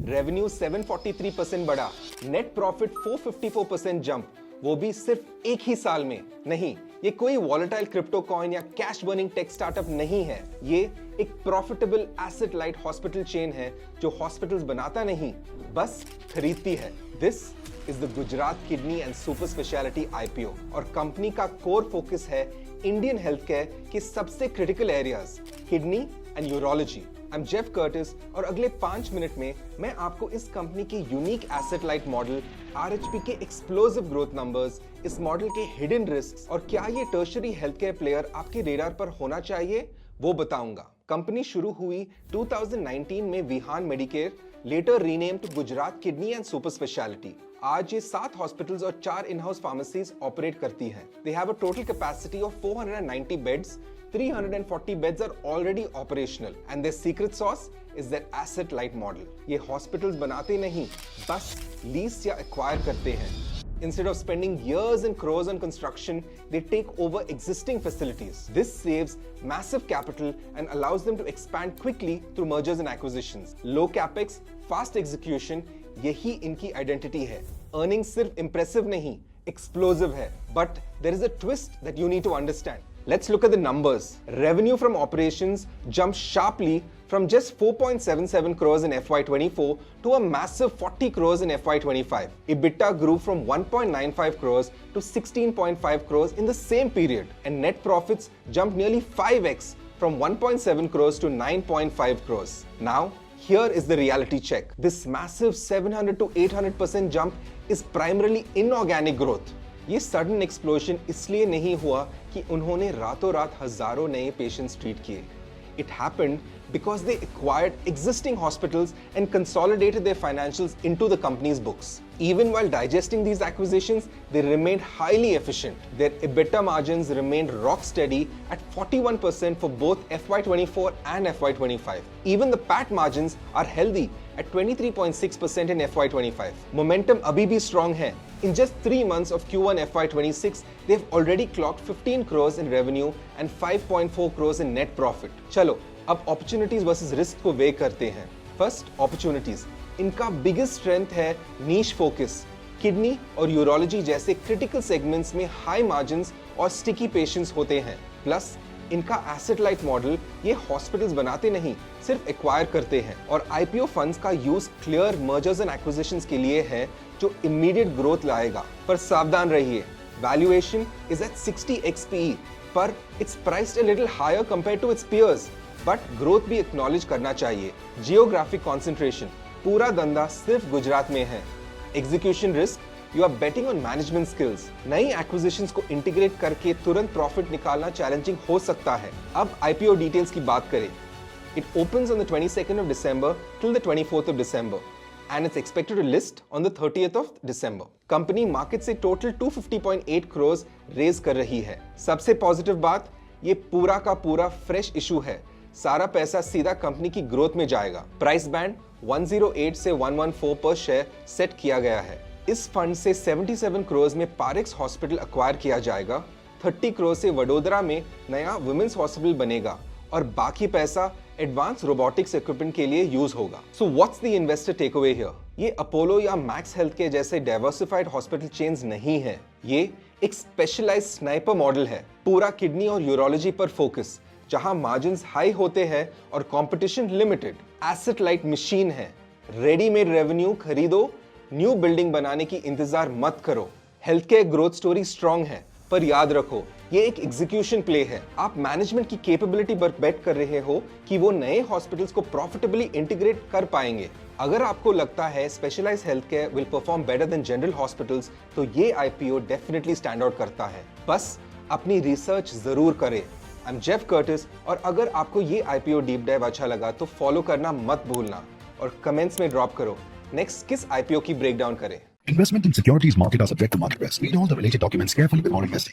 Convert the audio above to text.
Revenue 743% बढ़ा, net profit 454% jump, वो भी सिर्फ एक ही साल में। नहीं, ये कोई वॉलेटाइल क्रिप्टो कॉइन या कैश बर्निंग टेक स्टार्टअप नहीं है। ये एक profitable asset light hospital chain है जो हॉस्पिटल्स बनाता नहीं, बस खरीदती है। This is the Gujarat kidney and super speciality IPO और कंपनी का कोर फोकस है इंडियन हेल्थ केयर के सबसे critical areas, kidney and urology. I am Jeff Curtis और अगले 5 मिनट में मैं आपको इस कंपनी की unique asset light model, RHP के एक्सप्लोसिव ग्रोथ नंबर्स, इस मॉडल के हिडन रिस्क्स और क्या ये टर्शरी हेल्थ केयर प्लेयर आपके रेडार पर होना चाहिए वो बताऊंगा। कंपनी शुरू हुई 2019 में Vihan medicare, later rename to Gujarat kidney and super speciality. आज ये 7 हॉस्पिटल्स और 4 इन-हाउस फार्मेसीज ऑपरेट करती हैं। They have a total capacity of 490 beds. 340 beds are already operational, and their secret sauce is their asset-light model. ये hospitals बनाते नहीं, बस lease या एक्वायर करते हैं। Instead of spending years and crores on construction, they take over existing facilities. This saves massive capital and allows them to expand quickly through mergers and acquisitions. Low capex, fast execution, यही इनकी identity है। Earnings सिर्फ impressive नहीं, explosive है। But there is a twist that you need to understand. Let's look at the numbers. Revenue from operations jumped sharply from just 4.77 crores in FY24 to a massive 40 crores in FY25. EBITDA grew from 1.95 crores to 16.5 crores in the same period, and net profits jumped nearly 5x from 1.7 crores to 9.5 crores. Now, here is the reality check. This massive 700 to 800% jump is primarily inorganic growth. ये sudden explosion इसलिए नहीं हुआ कि उन्होंने रातों रात हजारों नए पेशेंट्स ट्रीट किए। It happened because they acquired existing hospitals and consolidated their financials into the company's books. Even while digesting these acquisitions, they remained highly efficient. Their EBITDA margins remained rock steady at 41% for both FY24 and FY25. Even the PAT margins are healthy at 23.6% in FY25. Momentum abhi bhi strong hai. In just 3 months of Q1 FY26, they've already clocked 15 crores in revenue and 5.4 crores in net profit. चलो, अब opportunities versus risk को weigh करते हैं। First, opportunities. इनका biggest strength है niche focus. Kidney और urology जैसे critical segments में हाई मार्जिन्स और स्टिकी पेशेंट्स होते हैं। प्लस इनका एसेट लाइट मॉडल ये हॉस्पिटल्स बनाते नहीं, सिर्फ एक्वायर करते हैं। और आईपीओ फंड्स का use clear mergers and acquisitions के लिए है जो इमीडिएट ग्रोथ लाएगा। पर सावधान रहिए, valuation is at 60x PE, पर it's priced a little higher compared to its peers. But growth भी एक्नॉलेज करना चाहिए। जियोग्राफिक कॉन्सेंट्रेशन, पूरा धंधा सिर्फ गुजरात में है। Execution risk, you are betting on management skills. नई एक्विजिशंस को इंटीग्रेट करके तुरंत प्रॉफिट निकालना चैलेंजिंग हो सकता है। अब आईपीओ डिटेल्स की बात करें। It opens on the 22nd of December till the 24th of December, and it's expected to list on the 30th of December. Company market से टोटल 250.8 crores रेज कर रही है। सबसे पॉजिटिव बात, ये पूरा का पूरा फ्रेश इशू है। सारा पैसा सीधा कंपनी की ग्रोथ में जाएगा। प्राइस बैंड 108 से 114 पर शेयर सेट किया गया है। इस फंड से 77 crores में पारेक्स हॉस्पिटल एक्वायर किया जाएगा, 30 crores से वडोदरा में नया वुमेन्स हॉस्पिटल बनेगा और बाकी पैसा एडवांस रोबोटिक्स इक्विपमेंट के लिए यूज होगा। So what's the investor takeaway here? ये अपोलो या मैक्स हेल्थ के जैसे डाइवर्सिफाइड हॉस्पिटल चेन्स नहीं है। ये एक स्पेशलाइज्ड स्नाइपर मॉडल है, पूरा किडनी और यूरोलॉजी पर फोकस, जहां मार्जिन्स हाई होते हैं और competition limited. Asset light machine है, रेडीमेड रेवेन्यू खरीदो, न्यू बिल्डिंग बनाने की इंतजार मत करो। Health care growth story strong है, पर याद रखो ये एक एग्जीक्यूशन प्ले है। आप मैनेजमेंट की कैपेबिलिटी पर बेट कर रहे हो कि वो नए हॉस्पिटल्स को प्रॉफिटेबली इंटीग्रेट कर पाएंगे। अगर आपको लगता है specialised health care will perform better than general hospitals, तो ये आईपीओ डेफिनेटली स्टैंड आउट करता है। बस अपनी रिसर्च जरूर करें। आई एम जेफ कर्टिस, और अगर आपको ये आईपीओ डीप डाइव अच्छा लगा तो फॉलो करना मत भूलना और कमेंट्स में ड्रॉप करो नेक्स्ट किस आईपीओ की ब्रेकडाउन करें। Investment in securities market are subject to market risk. Read all the related documents carefully before investing.